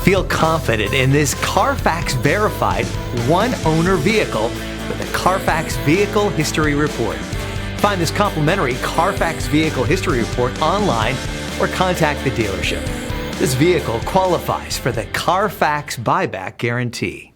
Feel confident in this CARFAX verified one-owner vehicle with a CARFAX Vehicle History Report. Find this complimentary CARFAX Vehicle History Report online or contact the dealership. This vehicle qualifies for the CARFAX buyback guarantee.